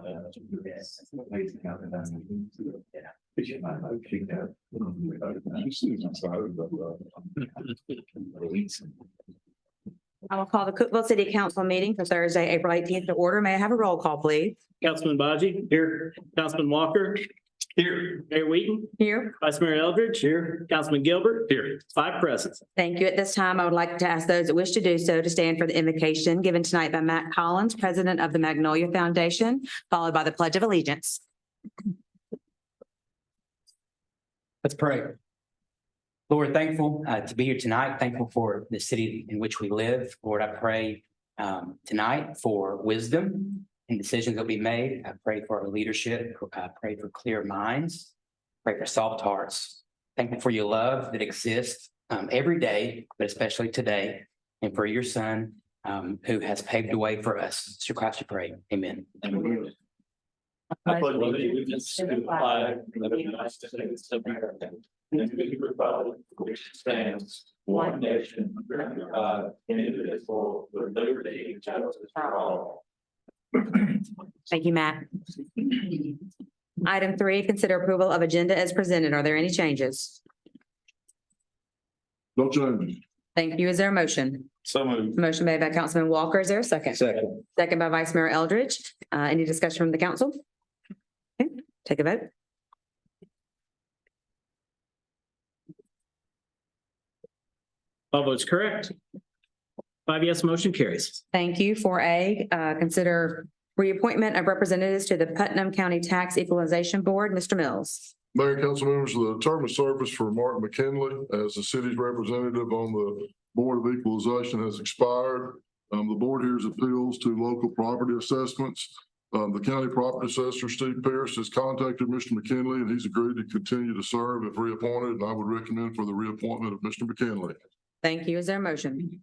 I will call the Cookeville City Council meeting for Thursday, April 18th to order. May I have a roll call, please? Councilman Baji. Here. Councilman Walker. Here. Mayor Wheaton. Here. Vice Mayor Eldridge. Here. Councilman Gilbert. Here. 5 present. Thank you. At this time, I would like to ask those that wish to do so to stand for the invocation given tonight by Matt Collins, President of the Magnolia Foundation, followed by the Pledge of Allegiance. Let's pray. Lord, thankful to be here tonight, thankful for the city in which we live. Lord, I pray tonight for wisdom and decisions that we made. I pray for our leadership. I pray for clear minds. Pray for soft hearts. Thankful for your love that exists every day, but especially today, and for your Son who has paved the way for us. Through Christ we pray. Amen. I pledge allegiance to the flag of the United States of America and to the republic which stands one nation under God, indivisible, with liberty and justice for all. Thank you, Matt. Item 3, consider approval of agenda as presented. Are there any changes? No changes. Thank you. Is there a motion? So moved. Motion made by Councilman Walker. Is there a second? Second. Second by Vice Mayor Eldridge. Any discussion from the council? Okay, take a vote. All votes correct. 5 yes, motion carries. Thank you. 4A, consider reappointment of representatives to the Putnam County Tax Equalization Board. Mr. Mills. Mayor and council members, the term of service for Martin McKinley as the city's representative on the Board of Equalization has expired. The board hears appeals to local property assessments. The county property assessor, Steve Pierce, has contacted Mr. McKinley and he's agreed to continue to serve if reappointed. And I would recommend for the reappointment of Mr. McKinley. Thank you. Is there a motion?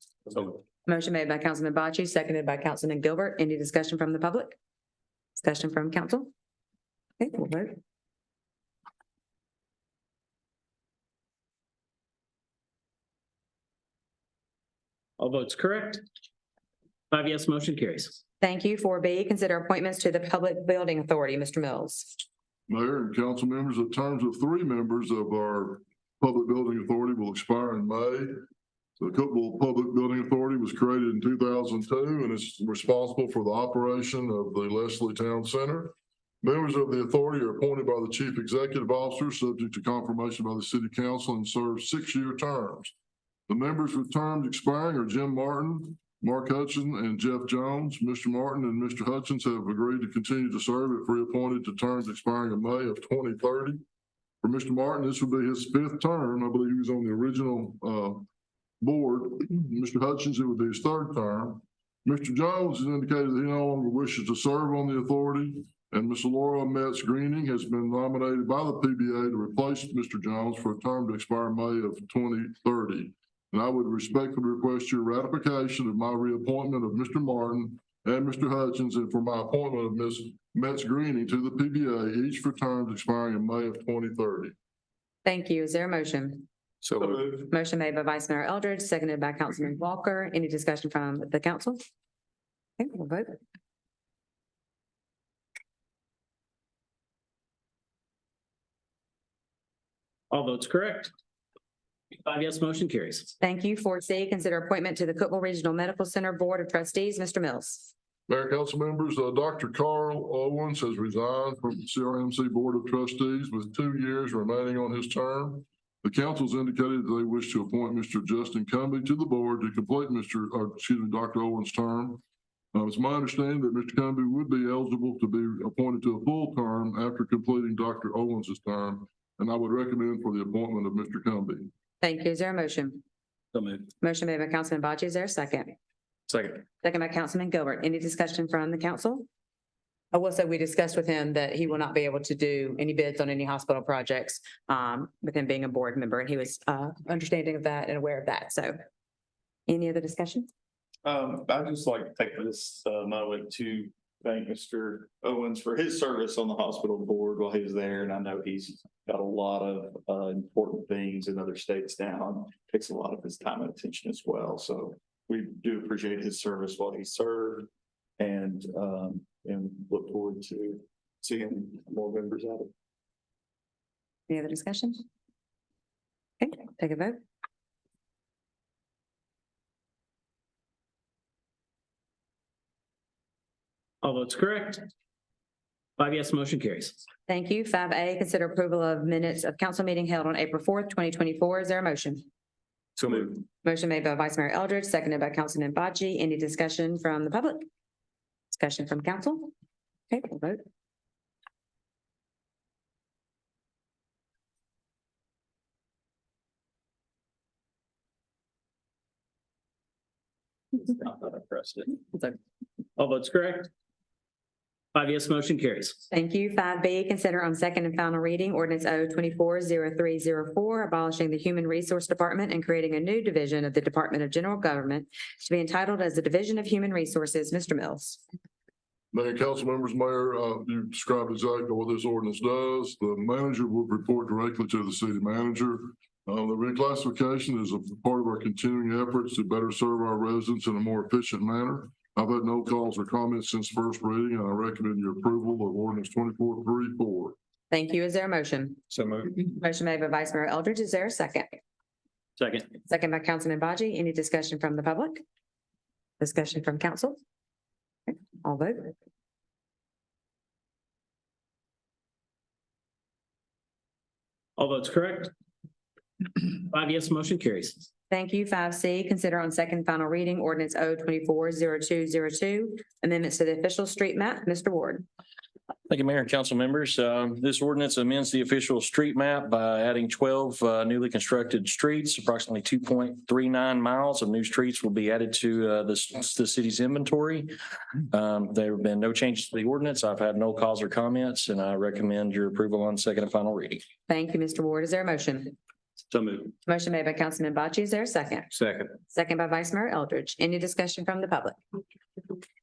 Motion made by Councilman Bachi, seconded by Councilman Gilbert. Any discussion from the public? Discussion from council? Okay, we'll vote. All votes correct. 5 yes, motion carries. Thank you. 4B, consider appointments to the Public Building Authority. Mr. Mills. Mayor and council members, the terms of 3 members of our Public Building Authority will expire in May. The Cookeville Public Building Authority was created in 2002 and is responsible for the operation of the Leslie Town Center. Members of the authority are appointed by the chief executive officer, subject to confirmation by the city council, and serve 6-year terms. The members with terms expiring are Jim Martin, Mark Hutchins, and Jeff Jones. Mr. Martin and Mr. Hutchins have agreed to continue to serve if reappointed to terms expiring in May of 2030. For Mr. Martin, this will be his 5th term. I believe he was on the original board. Mr. Hutchins, it would be his 3rd term. Mr. Jones has indicated that he no longer wishes to serve on the authority, and Ms. Laura Metz Greening has been nominated by the PBA to replace Mr. Jones for a term to expire May of 2030. And I would respectfully request your ratification of my reappointment of Mr. Martin and Mr. Hutchins, and for my appointment of Ms. Metz Greening to the PBA, each for terms expiring in May of 2030. Thank you. Is there a motion? So moved. Motion made by Vice Mayor Eldridge, seconded by Councilman Walker. Any discussion from the council? Okay, we'll vote. All votes correct. 5 yes, motion carries. Thank you. 4C, consider appointment to the Cookeville Regional Medical Center Board of Trustees. Mr. Mills. Mayor and council members, Dr. Carl Owens has resigned from the CRMC Board of Trustees with 2 years remaining on his term. The council's indicated that they wish to appoint Mr. Justin Cumbie to the board to complete Dr. Owens' term. It's my understanding that Mr. Cumbie would be eligible to be appointed to a full term after completing Dr. Owens' term, and I would recommend for the appointment of Mr. Cumbie. Thank you. Is there a motion? So moved. Motion made by Councilman Bachi. Is there a second? Second. Second by Councilman Gilbert. Any discussion from the council? I will say we discussed with him that he will not be able to do any bids on any hospital projects with him being a board member, and he was understanding of that and aware of that. So any other discussion? I'd just like to take this moment to thank Mr. Owens for his service on the hospital board while he was there. And I know he's got a lot of important things in other states now. Takes a lot of his time and attention as well. So we do appreciate his service while he served. And and look forward to seeing more members out of it. Any other discussion? Okay, take a vote. All votes correct. 5 yes, motion carries. Thank you. 5A, consider approval of minutes of council meeting held on April 4th, 2024. Is there a motion? So moved. Motion made by Vice Mayor Eldridge, seconded by Councilman Baji. Any discussion from the public? Discussion from council? Okay, we'll vote. Not that I pressed it. All votes correct. 5 yes, motion carries. Thank you. 5B, consider on second and final reading ordinance O 240304, abolishing the Human Resource Department and creating a new division of the Department of General Government to be entitled as the Division of Human Resources. Mr. Mills. Mayor and council members, Mayor, you described exactly what this ordinance does. The manager will report directly to the city manager. The reclassification is a part of our continuing efforts to better serve our residents in a more efficient manner. I've had no calls or comments since first reading, and I recommend your approval of ordinance 2434. Thank you. Is there a motion? So moved. Motion made by Vice Mayor Eldridge. Is there a second? Second. Second by Councilman Baji. Any discussion from the public? Discussion from council? Okay, I'll vote. All votes correct. 5 yes, motion carries. Thank you. 5C, consider on second final reading ordinance O 240202, amendments to the official street map. Mr. Ward. Thank you, Mayor and council members. This ordinance amends the official street map by adding 12 newly constructed streets. Approximately 2.39 miles of new streets will be added to the city's inventory. There have been no changes to the ordinance. I've had no calls or comments, and I recommend your approval on second and final reading. Thank you, Mr. Ward. Is there a motion? So moved. Motion made by Councilman Baji. Is there a second? Second. Second by Vice Mayor Eldridge. Any discussion from the public?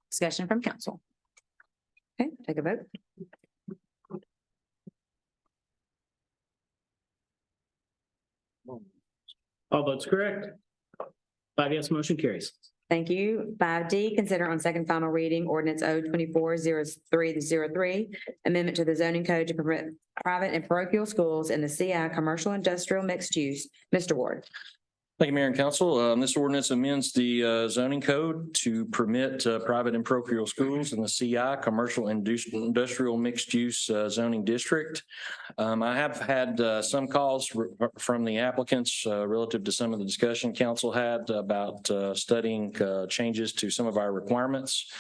Discussion from council? Okay, take a vote. All votes correct. 5 yes, motion carries. Thank you. 5D, consider on second final reading ordinance O 240303, amendment to the zoning code to permit private and parochial schools in the CI commercial industrial mixed use. Mr. Ward. Thank you, Mayor and Council. This ordinance amends the zoning code to permit private and parochial schools in the CI, Commercial Industrial Mixed Use Zoning District. I have had some calls from the applicants relative to some of the discussion council had about studying changes to some of our requirements.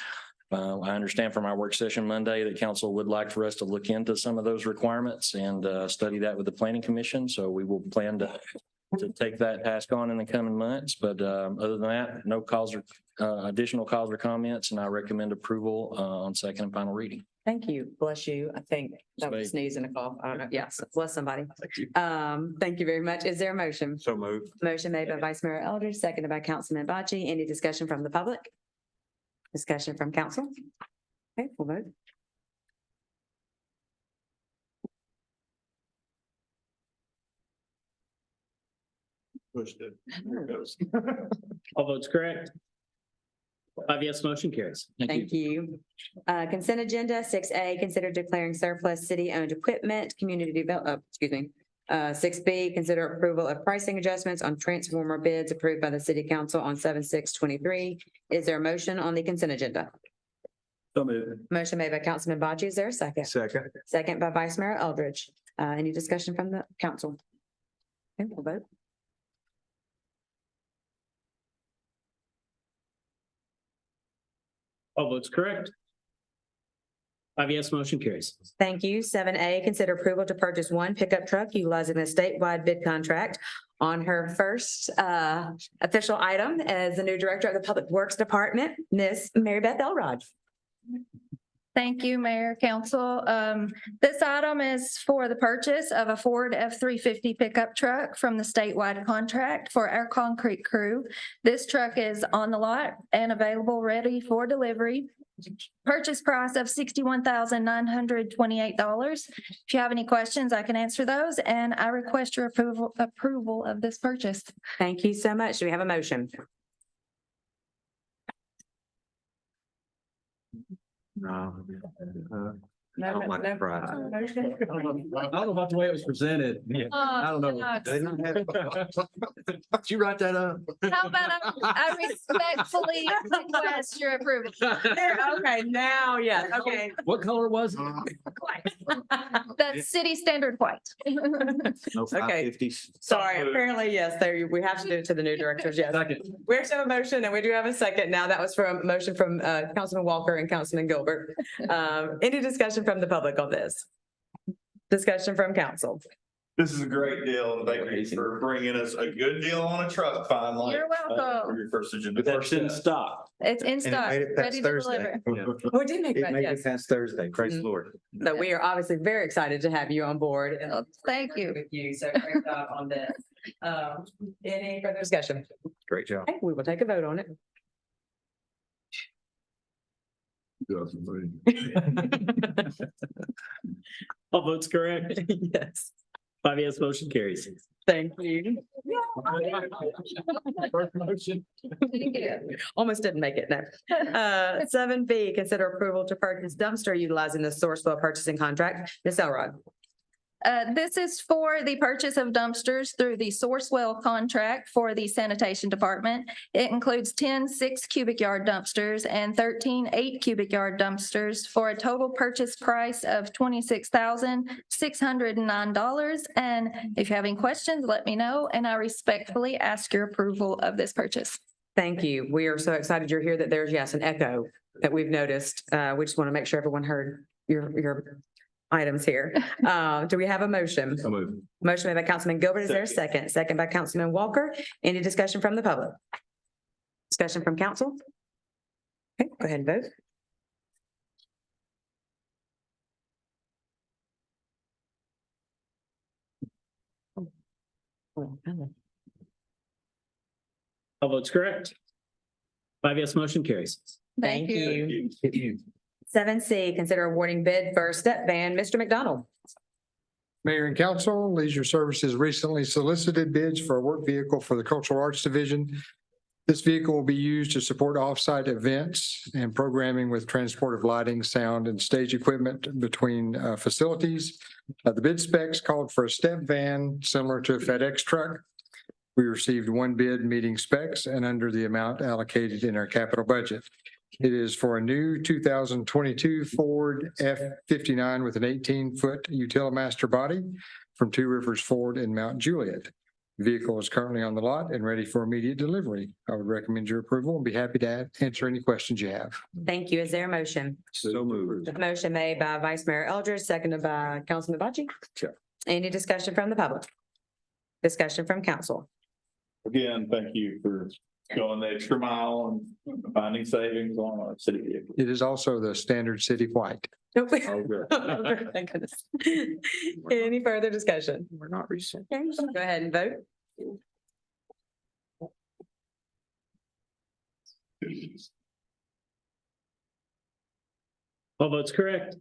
I understand from our work session Monday that council would like for us to look into some of those requirements and study that with the planning commission. So we will plan to take that task on in the coming months. But other than that, no calls or additional calls or comments, and I recommend approval on second and final reading. Thank you. Bless you. I think that was a sneeze and a cough. I don't know. Yes, bless somebody. Thank you very much. Is there a motion? So moved. Motion made by Vice Mayor Eldridge, seconded by Councilman Baji. Any discussion from the public? Discussion from council? Okay, we'll vote. Pushed it. There it goes. All votes correct. 5 yes, motion carries. Thank you. Consent agenda 6A, consider declaring surplus city-owned equipment, community develop, 6B, consider approval of pricing adjustments on transformer bids approved by the city council on 7/6/23. Is there a motion on the consent agenda? So moved. Motion made by Councilman Baji. Is there a second? Second. Second by Vice Mayor Eldridge. Any discussion from the council? Okay, we'll vote. All votes correct. 5 yes, motion carries. Thank you. 7A, consider approval to purchase one pickup truck utilizing the statewide bid contract on her first official item as the new director of the Public Works Department, Miss Mary Beth Elrod. Thank you, Mayor, Council. This item is for the purchase of a Ford F-350 pickup truck from the statewide contract for our concrete crew. This truck is on the lot and available, ready for delivery. Purchase price of $61,928. If you have any questions, I can answer those, and I request your approval of this purchase. Thank you so much. Do we have a motion? I don't like to fry. I don't know about the way it was presented. I don't know. Did you write that up? How about I respectfully request your approval? Okay, now, yes, okay. What color was it? That's city standard white. No Okay. 550s. Sorry, apparently, yes, there, we have to do it to the new directors, yes. Second. We actually have a motion and we do have a second now. That was from a motion from Councilman Walker and Councilman Gilbert. Any discussion from the public on this? Discussion from council. This is a great deal, and thank you for bringing us a good deal on a truck finally. You're welcome. For your first agenda. That's in stock. It's in And it stock, made it past ready to Thursday. deliver. Oh, we did make It that, made yes. it past Thursday. Praise the Lord. So we are obviously very excited to have you on board and Well, Thank you. with you. So great job on this. Any further discussion? Great job. Okay, we will take a vote on it. Yes, indeed. All votes correct. Yes, 5 yes, motion carries. thank you. First motion. Almost didn't make it, no. 7B, consider approval to purchase dumpster utilizing the Sourcewell purchasing contract. Ms. Elrod. This is for the purchase of dumpsters through the Sourcewell contract for the sanitation department. It includes 10 6 cubic yard dumpsters and 13 8 cubic yard dumpsters for a total purchase price of $26,609. And if you have any questions, let me know, and I respectfully ask your approval of this purchase. Thank you. We are so excited you're here that there's, yes, an echo that we've noticed. We just want to make sure everyone heard your items here. Do we have a motion? So moved. Motion made by Councilman Gilbert. Is there a second? Second by Councilman Walker. Any discussion from the public? Discussion from council? Okay, go ahead and vote. All votes correct. 5 yes, motion carries. Thank you. 7C, consider awarding bid for step van. Mr. McDonald. Mayor and council, Leisure Services recently solicited bids for a work vehicle for the Cultural Arts Division. This vehicle will be used to support off-site events and programming with transport of lighting, sound, and stage equipment between facilities. The bid specs called for a step van similar to a FedEx truck. We received one bid meeting specs and under the amount allocated in our capital budget. It is for a new 2022 Ford F-59 with an 18-foot Utilimaster body from Two Rivers Ford in Mount Juliet. The vehicle is currently on the lot and ready for immediate delivery. I would recommend your approval and be happy to answer any questions you have. Thank you. Is there a motion? So moved. Motion made by Vice Mayor Eldridge, seconded by Councilman Bachi. Sure. Any discussion from the public? Discussion from council? Again, thank you for going the extra mile and finding savings on our city vehicle. It is also the standard city white. Nope. Oh, good. Thank goodness. Any further discussion? We're not recent. Okay, go ahead and vote. All votes correct.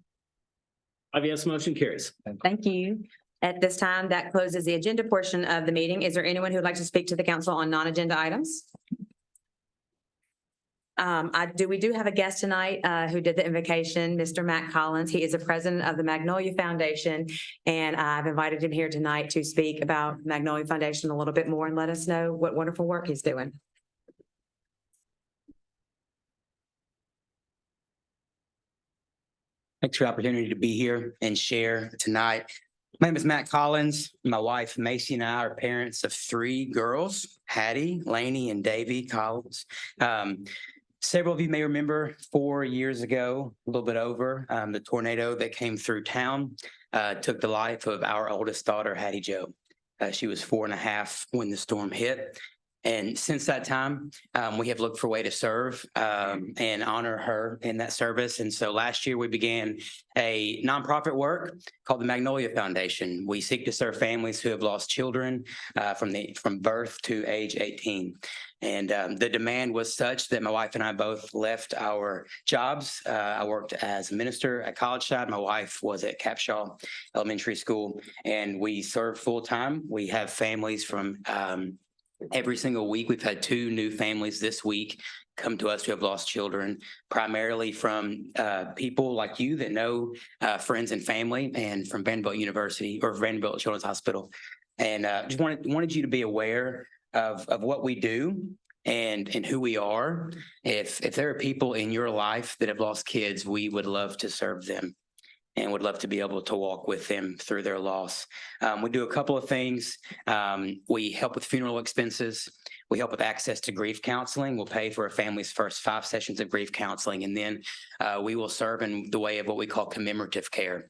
5 yes, motion carries. Thank you. At this time, that closes the agenda portion of the meeting. Is there anyone who would like to speak to the council on non-agenda items? We do have a guest tonight, who did the invocation, Mr. Matt Collins. He is the president of the Magnolia Foundation. And I've invited him here tonight to speak about Magnolia Foundation a little bit more and let us know what wonderful work he's doing. Thanks for the opportunity to be here and share tonight. My name is Matt Collins. My wife Macy and I are parents of 3 girls, Hattie, Lainey, and Davy Collins. Several of you may remember 4 years ago, a little bit over, the tornado that came through town took the life of our oldest daughter, Hattie Jo. She was 4.5 when the storm hit. And since that time, we have looked for a way to serve and honor her in that service. And so last year we began a nonprofit work called the Magnolia Foundation. We seek to serve families who have lost children from birth to age 18. And the demand was such that my wife and I both left our jobs. I worked as a minister at College Side. My wife was at Capshaw Elementary School, and we serve full time. We have families from every single week. We've had 2 new families this week come to us who have lost children, primarily from people like you that know friends and family, and from Vanderbilt University or Vanderbilt Children's Hospital. And just wanted you to be aware of what we do and who we are. If there are people in your life that have lost kids, we would love to serve them and would love to be able to walk with them through their loss. We do a couple of things. We help with funeral expenses. We help with access to grief counseling. We'll pay for a family's first 5 sessions of grief counseling, and then we will serve in the way of what we call commemorative care,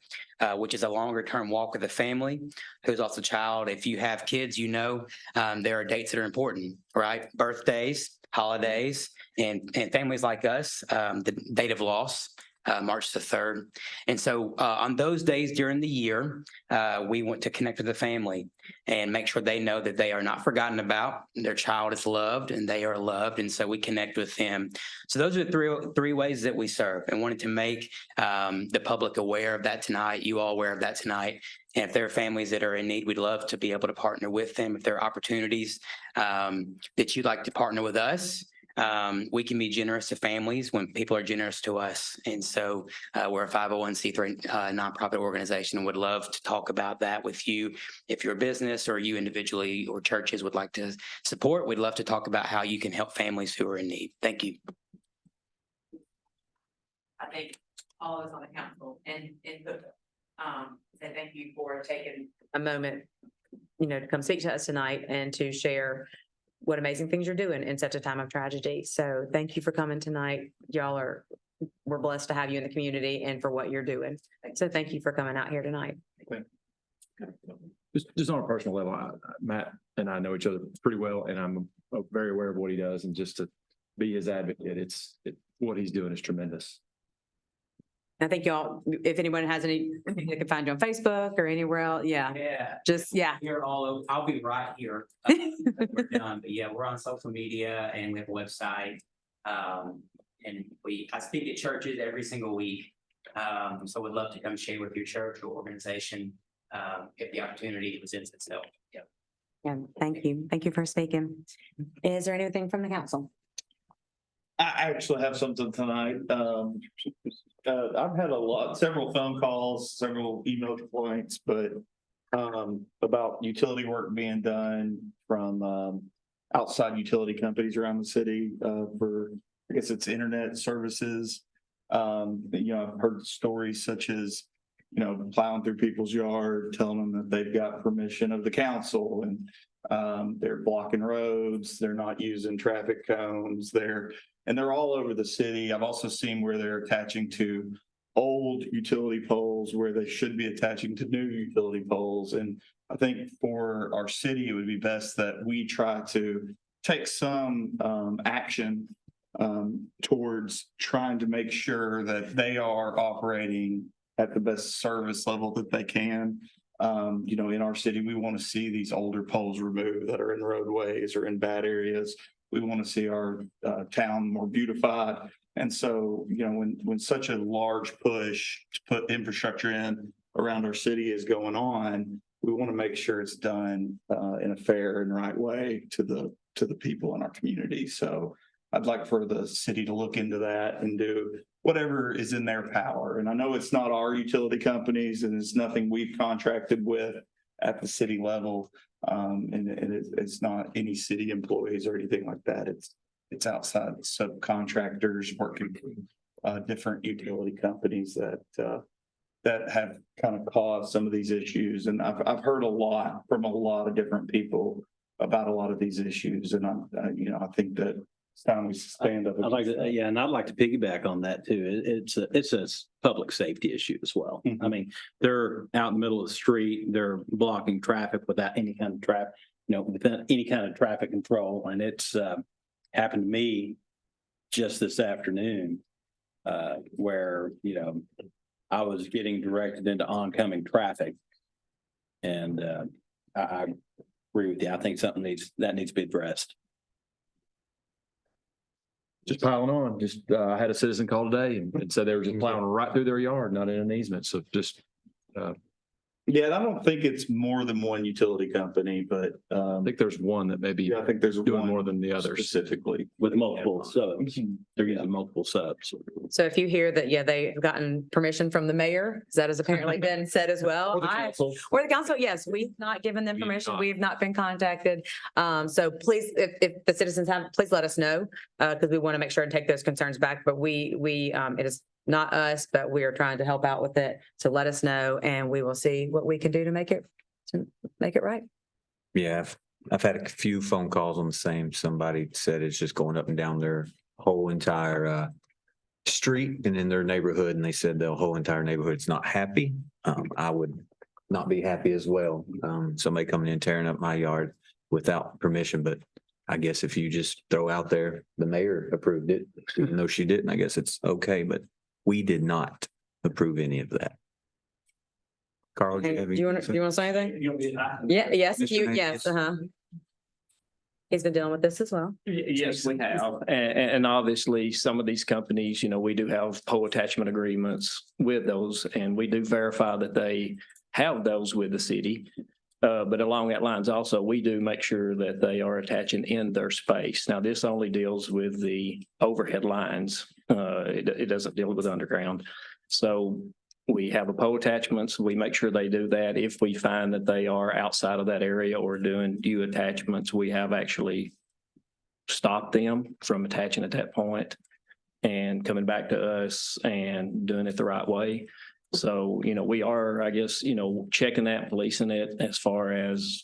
which is a longer-term walk with a family who's also a child. If you have kids, you know there are dates that are important, right? Birthdays, holidays, and families like us, the date of loss. March the 3rd. And so on those days during the year, we want to connect with the family and make sure they know that they are not forgotten about. Their child is loved and they are loved. And so we connect with them. So those are the three ways that we serve, and wanted to make the public aware of that tonight, you all aware of that tonight. And if there are families that are in need, we'd love to be able to partner with them. If there are opportunities that you'd like to partner with us, we can be generous to families when people are generous to us. And so we're a 501c3 nonprofit organization, and would love to talk about that with you. If you're a business or you individually or churches would like to support, we'd love to talk about how you can help families who are in need. Thank you. I think all of us on the council and say thank you for taking a moment, to come speak to us tonight and to share what amazing things you're doing in such a time of tragedy. So thank you for coming tonight. We're blessed to have you in the community and for what you're doing. So thank you for coming out here tonight. Just on a personal level, Matt and I know each other pretty well, and I'm very aware of what he does, and just to be his advocate, what he's doing is tremendous. I think y'all, if anyone has they can find you on Facebook or anywhere else. Yeah. You're all over. I'll be right here. We're done. But yeah, we're on social media and we have a website. And I speak at churches every single week. So we'd love to come share with your church or organization if the opportunity presents itself. Yeah. Yeah. Thank you. Thank you for speaking. Is there anything from the council? I actually have something tonight. I've had several phone calls, several email complaints, but about utility work being done from outside utility companies around the city for, I guess it's internet services. I've heard stories such as, plowing through people's yard, telling them that they've got permission of the council, and they're blocking roads, they're not using traffic cones, they're all over the city. I've also seen where they're attaching to old utility poles where they should be attaching to new utility poles. And I think for our city, it would be best that we try to take some action towards trying to make sure that they are operating at the best service level that they can. In our city, we want to see these older poles removed that are in roadways or in bad areas. We want to see our town more beautified. And so, when such a large push to put infrastructure in around our city is going on, we want to make sure it's done in a fair and right way to the people in our community. So I'd like for the city to look into that and do whatever is in their power. And I know it's not our utility companies and it's nothing we've contracted with at the city level. And it's not any city employees or anything like that. It's outside subcontractors working for different utility companies that have kind of caused some of these issues. And I've heard a lot from a lot of different people about a lot of these issues. And I think that it's time we stand up. I'd like to, and I'd like to piggyback on that too. It's a public safety issue as well. Mhm. I mean, they're out in the middle of the street, they're blocking traffic without any kind of without any kind of traffic control. And it's happened to me just this afternoon where, I was getting directed into oncoming traffic. And I agree with you. I think something needs to be addressed. Just piling on, I had a citizen call today and said they were just plowing right through their yard, not in an easement. So just Yeah, and I don't think it's more than one utility company, but, I think there's one that may be yeah, I think there's doing one more than the others. specifically. With multiple subs. They're using multiple subs. So if you hear that, yeah, they've gotten permission from the mayor, that has apparently been said as well. Or the council, yes, we've not given them We have permission. not. We've not been contacted. So please, if the citizens have, please let us know, because we want to make sure and take those concerns back. But it is not us, but we are trying to help out with it. So let us know and we will see what we can do to make it right. Yeah, I've had a few phone calls on the same. Somebody said it's just going up and down their whole entire street and in their neighborhood, and they said the whole entire neighborhood's not happy. I would not be happy as well. Somebody coming in tearing up my yard without permission, but I guess if you just throw out there, the mayor approved it, even though she didn't, I guess it's okay, but we did not approve any of that. Carl, do you have Do you want anything? to say anything? Yeah, yes, Mr. you, Hankins? yes, He's been dealing with this as well. Yes, we have. And obviously, some of these companies, we do have pole attachment agreements with those, and we do verify that they have those with the city. But along that lines also, we do make sure that they are attaching in their space. Now, this only deals with the overhead lines. It doesn't deal with underground. So we have a pole attachments. We make sure they do that. If we find that they are outside of that area or doing U attachments, we have actually stopped them from attaching at that point and coming back to us and doing it the right way. So, we are, I guess, checking that, policing it as far as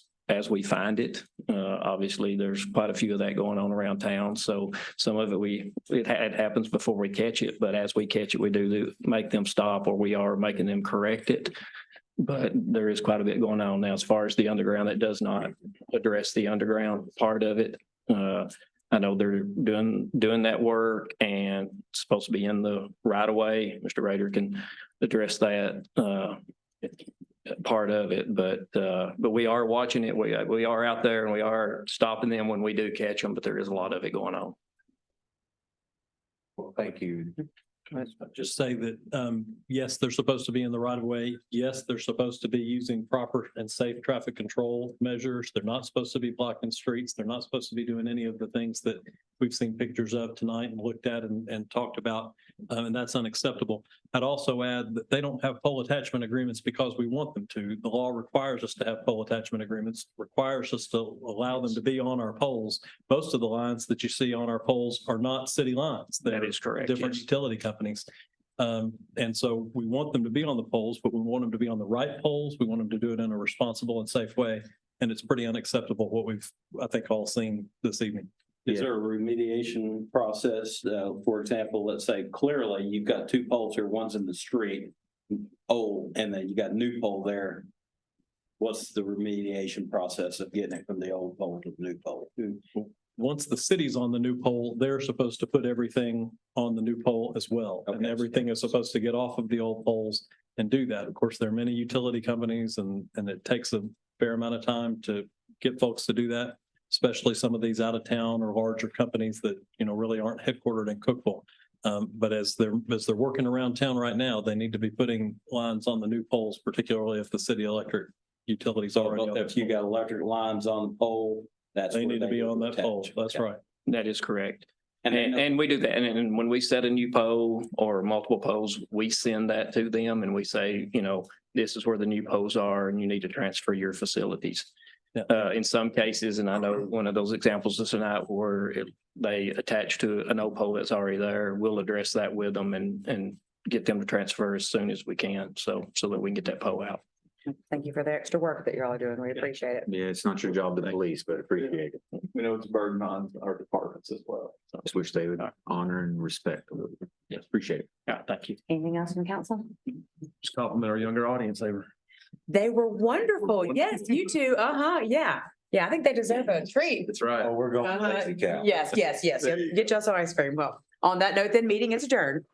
we find it. Obviously, there's quite a few of that going on around town. So some of it happens before we catch it, but as we catch it, we do make them stop, or we are making them correct it. But there is quite a bit going on now as far as the underground. That does not address the underground part of it. I know they're doing that work and it's supposed to be in the right of way. Mr. Rader can address that part of it, but we are watching it. We are out there and we are stopping them when we do catch them, but there is a lot of it going on. Well, thank you. Just say that, yes, they're supposed to be in the right of way. Yes, they're supposed to be using proper and safe traffic control measures. They're not supposed to be blocking streets. They're not supposed to be doing any of the things that we've seen pictures of tonight and looked at and talked about. And that's unacceptable. I'd also add that they don't have pole attachment agreements because we want them to. The law requires us to have pole attachment agreements, requires us to allow them to be on our poles. Most of the lines that you see on our poles are not city lines. That is correct, Different yes. utility companies. And so we want them to be on the poles, but we want them to be on the right poles. We want them to do it in a responsible and safe way. And it's pretty unacceptable what we've, I think, all seen this evening. Is there a remediation process? For example, let's say clearly you've got two poles here, one's in the street, old, and then you got new pole there. What's the remediation process of getting it from the old pole to the new pole? Once the city's on the new pole, they're supposed to put everything on the new pole as well. And Okay. everything is supposed to get off of the old poles and do that. Of course, there are many utility companies and it takes a fair amount of time to get folks to do that, especially some of these out of town or larger companies that, really aren't headquartered in Cookeville. But as they're working around town right now, they need to be putting lines on the new poles, particularly if the city electric utilities already. on If you got electric lines on the pole, that's. They where need to be on that attach. pole. That's Okay. right. That is correct. And then- And we do that. And when we set a new pole or multiple poles, we send that to them and we say, this is where the new poles are and you need to transfer your facilities. Yeah. In some cases, and I know one of those examples is tonight where they attach to an old pole that's already there, we'll address that with them and get them to transfer as soon as we can. So that we can get that pole out. Thank you for the extra work that you're all doing. We appreciate it. Yeah, it's not your job to police, but appreciate it. We know it's a burden on our departments as well. So. Just wish they would honor and respect. Yes, appreciate it. Yeah, thank you. Anything else from council? Just compliment our younger audience. They were wonderful. Yes, you two. Yeah. Yeah, I think they deserve a treat. That's right. Oh, we're going Uh-huh. cow. Yes. Get y'all some ice cream. Well, on that note, then meeting is adjourned.